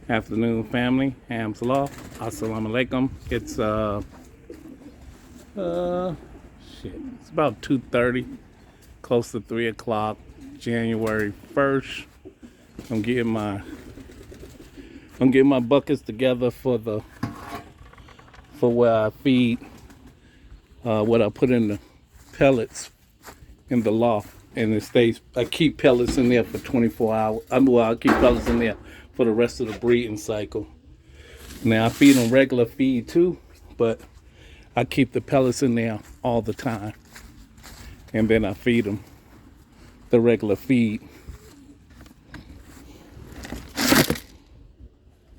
Afternoon, family. Hamsalah. Assalamu alaikum. It's It's about 2:30, close to 3 o'clock, January 1st. I'm getting my buckets together for where I feed what I put in the pellets in the loft, and it stays. I keep pellets in there for 24 hours. I'll keep pellets in there for the rest of the breeding cycle. Now I feed them regular feed too, but I keep the pellets in there all the time, and then I feed them the regular feed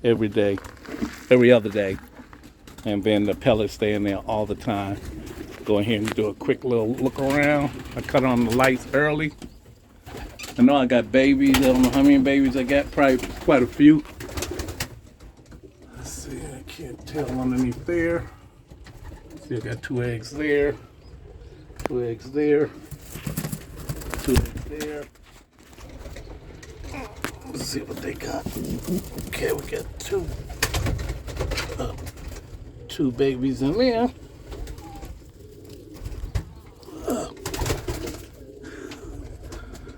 every other day, and then the pellets stay in there all the time. Go in here and do a quick little look around. I cut on the lights early. I know I got babies. I don't know how many babies I got. Probably quite a few. Let's see. I can't tell underneath there. See, I got 2 eggs there. 2 eggs there. 2 eggs there. Let's see what they got. Okay, we got two babies in there.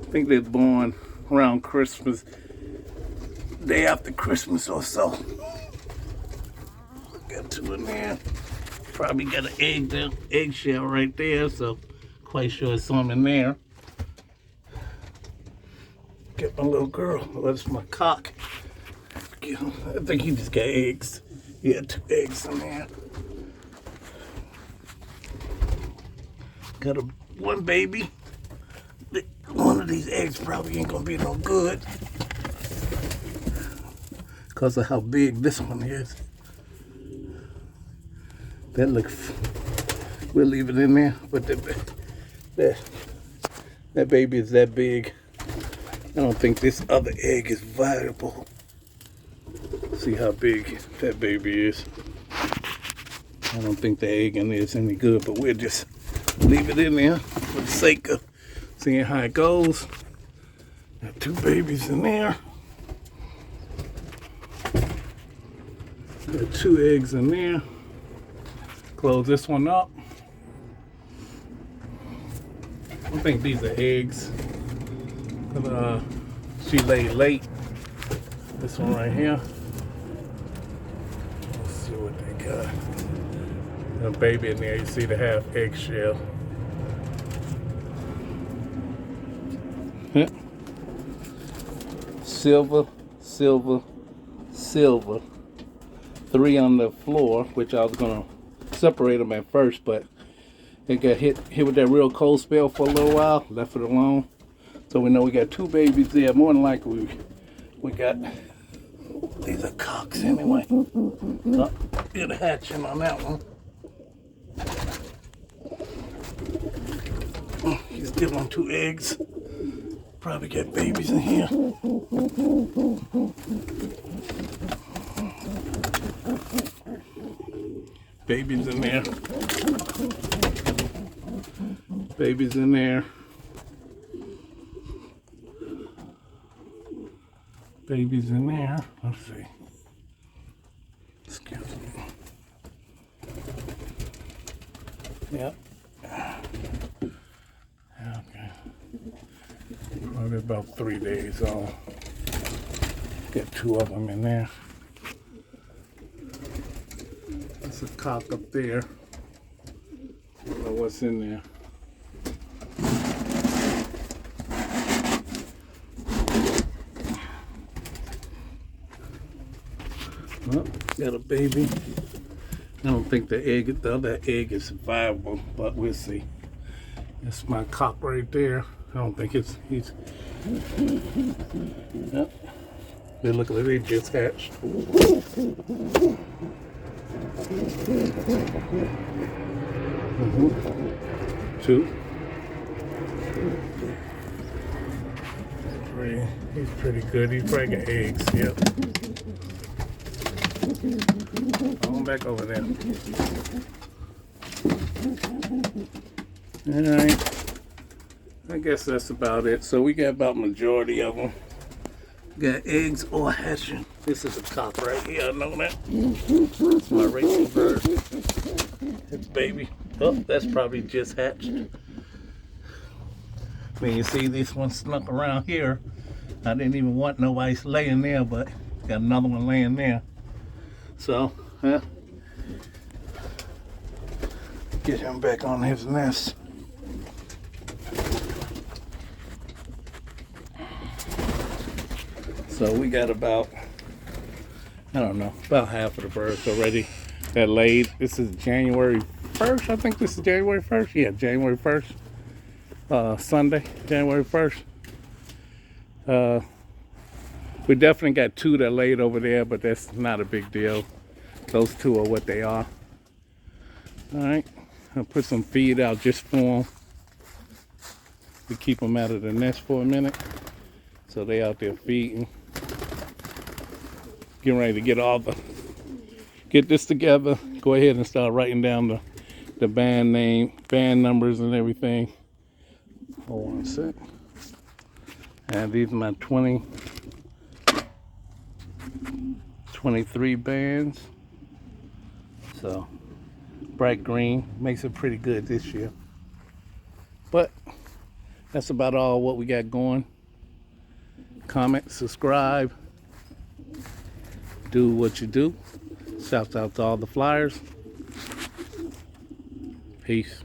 I think they're born around Christmas, day after Christmas or so. Got 2 in there. Probably got an eggshell right there, so quite sure there's some in there. Get my little girl. That's my cock. I think he just got eggs. He had 2 eggs in there. Got one baby. One of these eggs probably ain't gonna be no good because of how big this one is. We'll leave it in there, but that baby is that big. I don't think this other egg is viable. See how big that baby is. I don't think the egg in there is any good, but we'll just leave it in there for the sake of seeing how it goes. Got 2 babies in there. Got 2 eggs in there. Close this one up. I think these are eggs. She laid late. This one right here. Let's see what they got. A baby in there. You see the half eggshell. Silver, silver, silver. 3 on the floor, which I was gonna separate them at first, but it got hit with that real cold spell for a little while. Left it alone. So we know we got 2 babies there. More than likely, we got these are cocks anyway. Get a hatching on that one. He's still on 2 eggs. Probably got babies in here. Babies in there. Babies in there. Babies in there. Let's see. Excuse me. Yep. Okay. Probably about 3 days old. Got 2 of them in there. That's a cock up there. I don't know what's in there. Well, got a baby. I don't think the other egg is viable, but we'll see. That's my cock right there. I don't think he's. Yep. They look like they just hatched. Mm-hmm. 2. 3. He's pretty good. He's probably got eggs. Yep. On back over there. All right. I guess that's about it. So we got about majority of them. got eggs or hatching. This is a cock right here, I know that. It's my racing bird. It's baby. Oh, that's probably just hatched. When you see this one snuck around here, I didn't even want nobody laying there, but got another one laying there. So, get him back on his nest. So we got about, I don't know, about half of the birds already that laid. This is January 1st. I think this is January 1st. Yeah, January 1st. Sunday, January 1st. We definitely got 2 that laid over there, but that's not a big deal. Those 2 are what they are. All right, I'll put some feed out just for them. We keep them out of the nest for a minute. So they out there feeding. Getting ready to get this together. Go ahead and start writing down the band name, band numbers and everything. Hold on a sec. And these are my 23 bands. So bright green makes it pretty good this year. But that's about all what we got going. Comment, subscribe, do what you do. Shouts out to all the flyers. Peace.